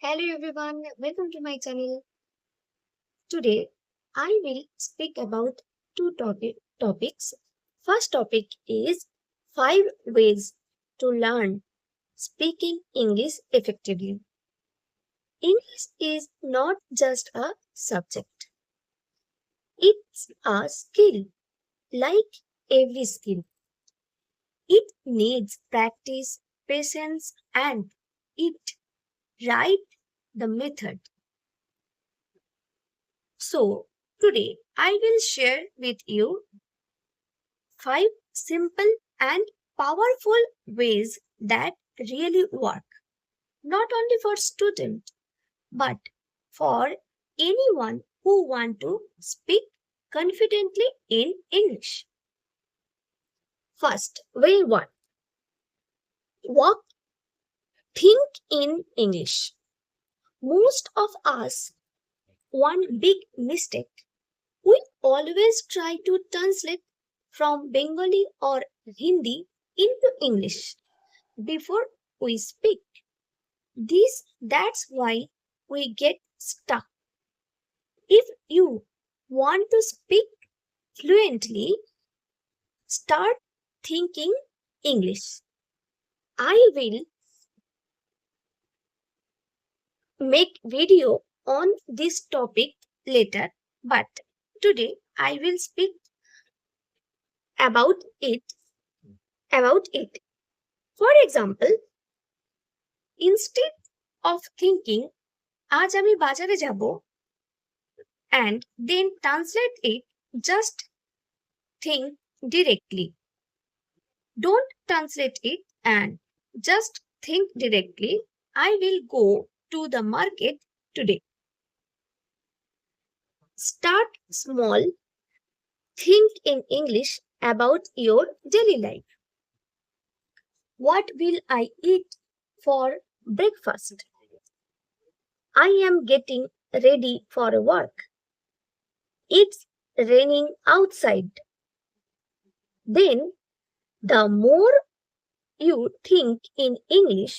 Hello everyone, welcome to my channel. Today I will speak about two topics. First topic is 5 ways to learn speaking English effectively. English is not just a subject. It's a skill like every skill. It needs practice, patience and it right the method. So, today I will share with you 5 simple and powerful ways that really work, not only for students but for anyone who want to speak confidently in English. First, way 1. Walk, think in English. Most of us one big mistake. We always try to translate from Bengali or Hindi into English before we speak. That's why we get stuck. If you want to speak fluently, start thinking English. I will make video on this topic later, but today I will speak about it. For example, instead of thinking আজ আমি বাজারে যাব and then translate it, just think directly. Don't translate it and just think directly. I will go to the market today. Start small. Think in English about your daily life. What will I eat for breakfast? I am getting ready for work. It's raining outside. Then, the more you think in English,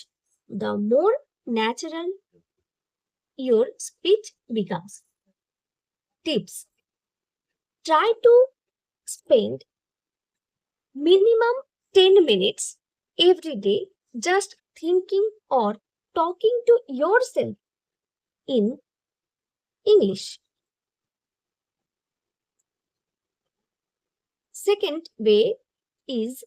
the more natural your speech becomes. Tips: try to spend minimum 10 minutes every day just thinking or talking to yourself in English. Second way is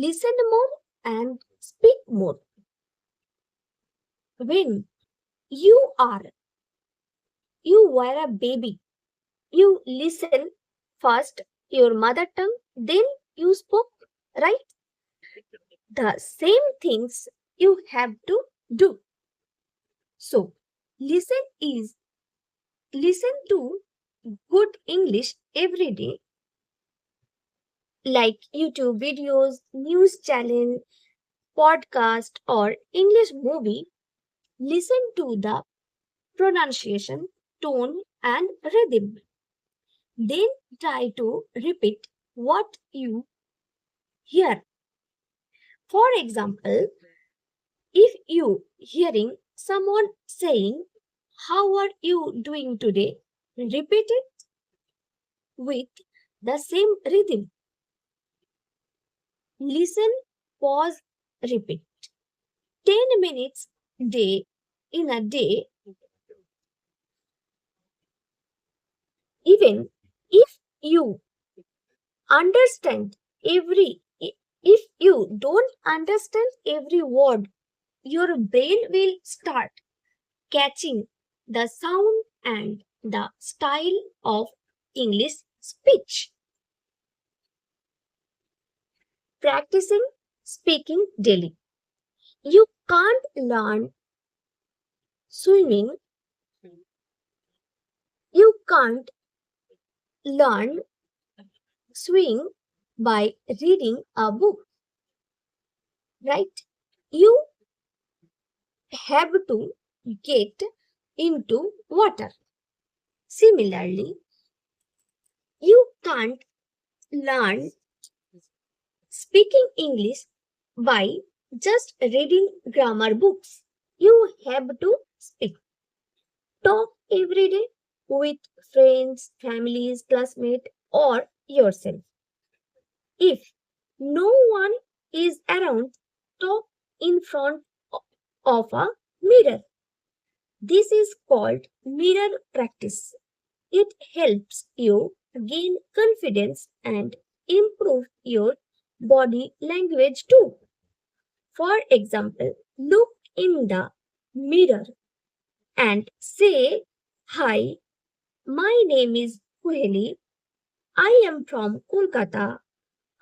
listen more and speak more. When you are you were a baby, you listen first your mother tongue, then you spoke, right? The same things you have to do. So, listen to good English every day, like YouTube videos, news channel, podcast, or English movie. Listen to the pronunciation, tone, and rhythm. Then try to repeat what you hear. For example, if you hearing someone saying, "How are you doing today?" repeat it with the same rhythm. Listen, pause, repeat. 10 minutes day in a day. Even if you understand if you don't understand every word, your brain will start catching the sound and the style of English speech. Practicing speaking daily. You can't learn swimming. You can't learn swim by reading a book, right? You have to get into water. Similarly, you can't learn speaking English by just reading grammar books. You have to speak. Talk every day with friends, families, classmates, or yourself. If no one is around, talk in front of a mirror. This is called mirror practice. It helps you gain confidence and improve your body language too. For example, look in the mirror and say, "Hi, my name is Kuheli. I am from Kolkata.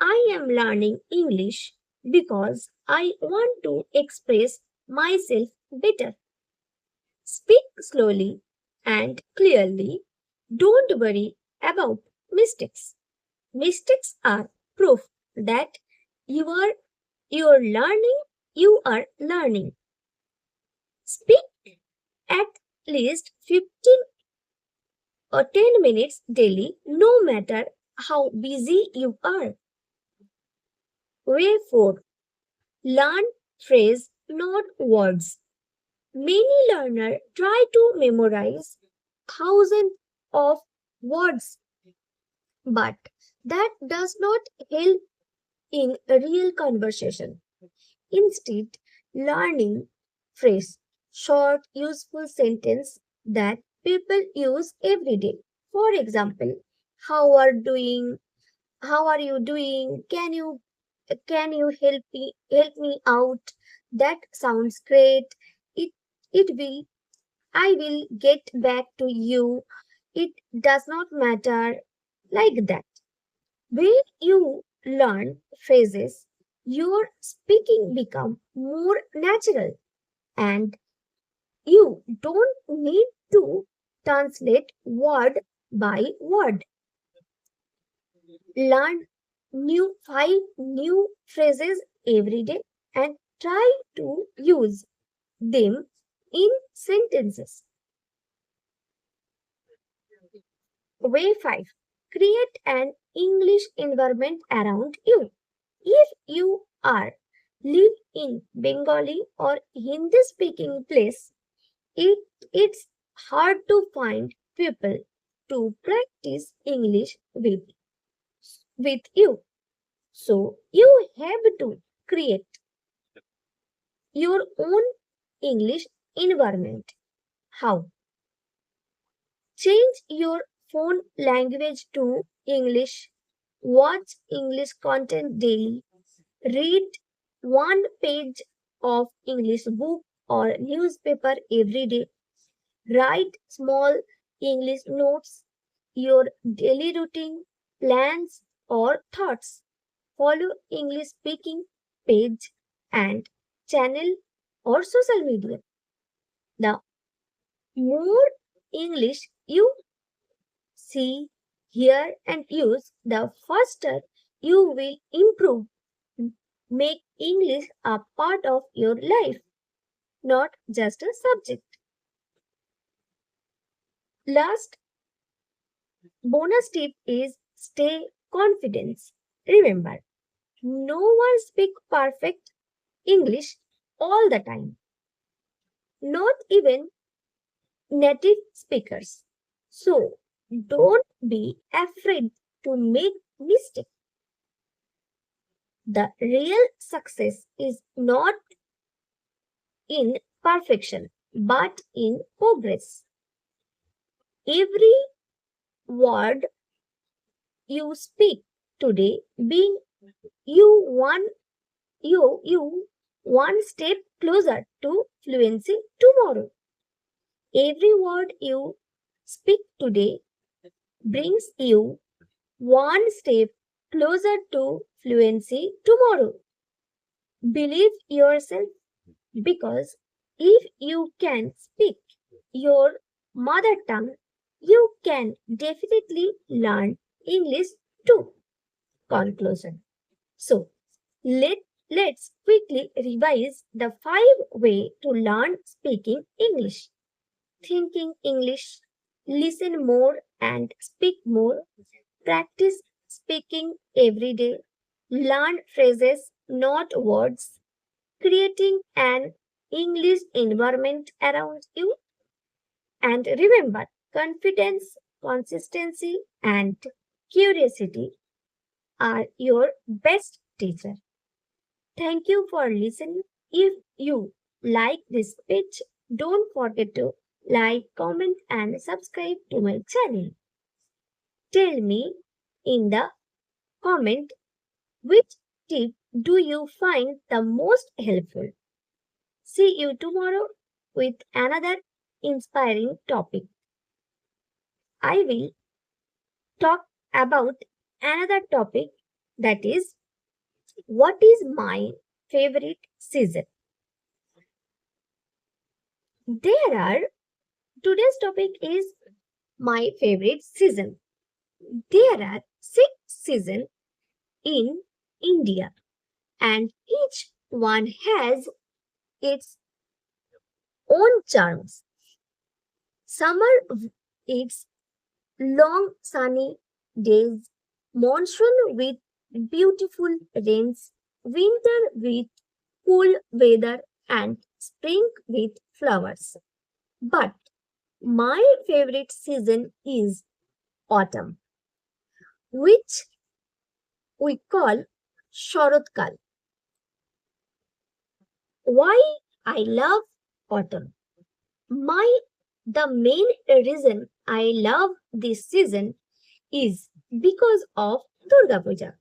I am learning English because I want to express myself better." Speak slowly and clearly. Don't worry about mistakes. Mistakes are proof that you are you are learning. Speak at least 15 or 10 minutes daily, no matter how busy you are. Way 4. Learn phrase, not words. Many learners try to memorize thousands of words, but that does not help in a real conversation. Instead, learning phrase, short, useful sentence that people use every day. For example, how are doing? How are you doing? Can you help me out? That sounds great. It it will I will get back to you. It does not matter, like that. When you learn phrases, your speaking become more natural and you don't need to translate word by word. Learn five new phrases every day and try to use them in sentences. Way 5. Create an English environment around you. If you are live in Bengali or Hindi speaking place, it, it's hard to find people to practice English with you. So you have to create your own English environment. How? Change your phone language to English. Watch English content daily. Read one page of English book or newspaper every day. Write small English notes, your daily routine, plans, or thoughts. Follow English speaking page and channel or social media. The more English you see, hear, and use, the faster you will improve. Make English a part of your life, not just a subject. Last bonus tip is stay confident. Remember, no one speaks perfect English all the time, not even native speakers. So don't be afraid to make mistakes. The real success is not in perfection, but in progress. Every word you speak today being you one one step closer to fluency tomorrow. Every word you speak today brings you one step closer to fluency tomorrow. Believe yourself, because if you can speak your mother tongue, you can definitely learn English too. Conclusion. So, let, let's quickly revise the 5 ways to learn speaking English. Thinking English, listen more and speak more, practice speaking every day, learn phrases, not words, creating an English environment around you. And remember, confidence, consistency, and curiosity are your best teacher. Thank you for listening. If you like this pitch, don't forget to like, comment, and subscribe to my channel. Tell me in the comment which tip do you find the most helpful. See you tomorrow with another inspiring topic. I will talk about another topic, that is, what is my favorite season? There are Today's topic is my favorite season. There are 6 seasons in India and each one has its own charms. Summer, its long sunny days, monsoon with beautiful rains, winter with cool weather, and spring with flowers. But my favorite season is autumn, which we call Sharod. Why I love autumn? My The main reason I love this season is because of Durga Puja,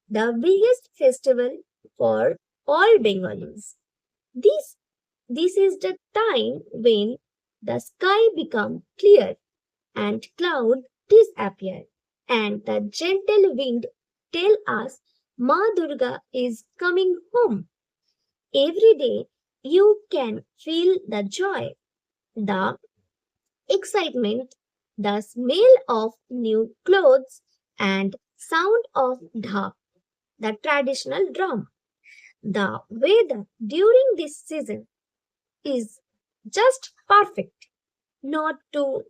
the biggest festival for all Bengalis. This this is the time when the sky becomes clear and clouds disappear and the gentle wind tell us Ma Durga is coming home. Every day you can feel the joy, the excitement, the smell of new clothes, and sound of dhap, the traditional drum. The weather during this season is just perfect. Not too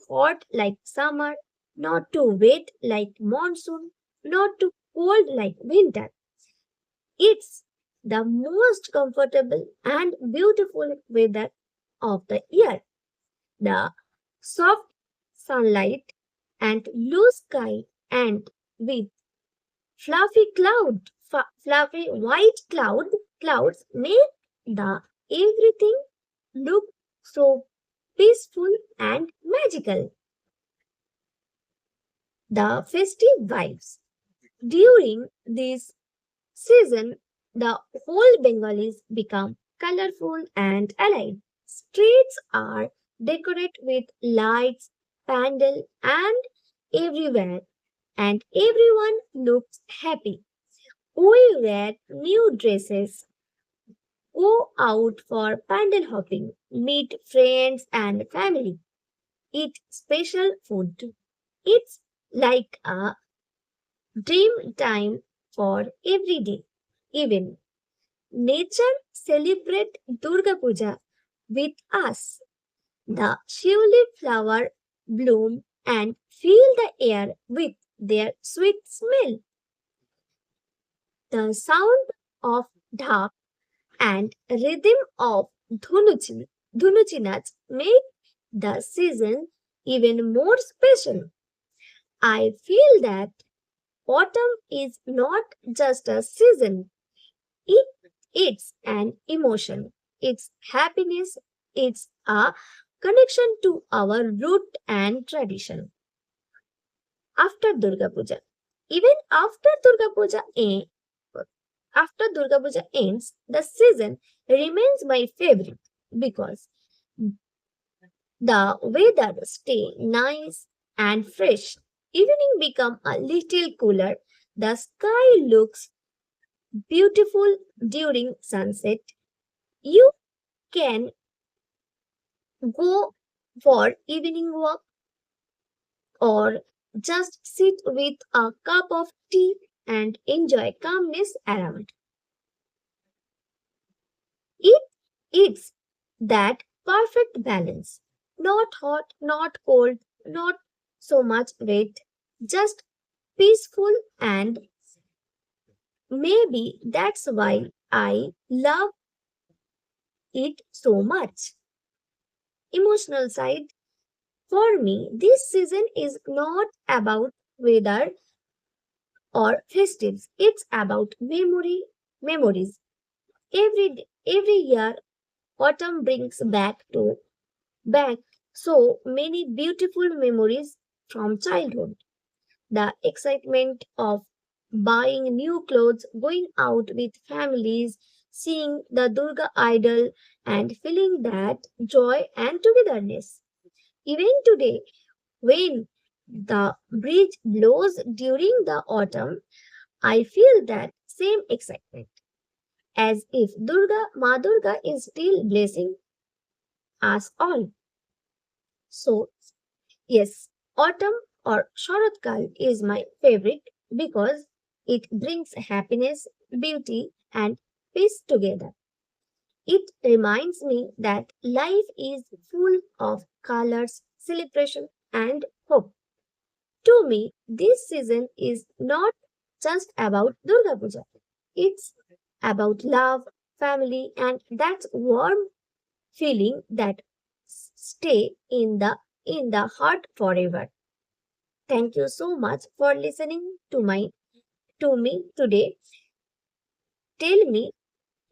hot like summer, not too wet like monsoon, not too cold like winter. It's the most comfortable and beautiful weather of the year. The soft sunlight and blue sky and with fluffy white clouds make the everything look so peaceful and magical. The festive vibes during this season, the whole Bengalis become colorful and alive. Streets are decorated with lights, pandal, and everywhere, and everyone looks happy. We wear new dresses, go out for pandal hopping, meet friends and family, eat special food. It's like a dream time for every day. Even nature celebrate Durga Puja with us. The Shivli flower bloom and fill the air with their sweet smell. The sound of dhap and rhythm of dhunuchinach make the season even more special. I feel that autumn is not just a season, it, it's an emotion, it's happiness, it's a connection to our root and tradition. After Durga Puja, even after Durga Puja ends, the season remains my favorite because the weather stay nice and fresh. Evening become a little cooler. The sky looks beautiful during sunset. You can go for evening walk or just sit with a cup of tea and enjoy calmness around. It it's that perfect balance. Not hot, not cold, not so much wet, just peaceful, and maybe that's why I love it so much. Emotional side, for me, this season is not about weather or festives. It's about memories. Every year, autumn brings back so many beautiful memories from childhood. The excitement of buying new clothes, going out with families, seeing the Durga idol, and feeling that joy and togetherness. Even today, when the breeze blows during the autumn, I feel that same excitement, as if Ma Durga is still blessing us all. So, yes, autumn or Sharadkal is my favorite because it brings happiness, beauty, and peace together. It reminds me that life is full of colors, celebration, and hope. To me, this season is not just about Durga Puja. It's about love, family, and that warm feeling that stay in the heart forever. Thank you so much for listening to me today. Tell me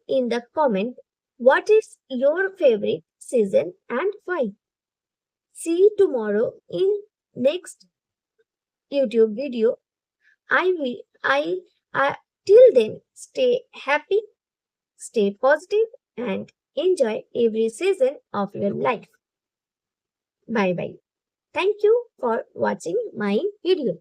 in the comment what is your favorite season and why. See you tomorrow in next YouTube video. I will I till then stay happy, stay positive and enjoy every season of your life. Bye bye. Thank you for watching my video.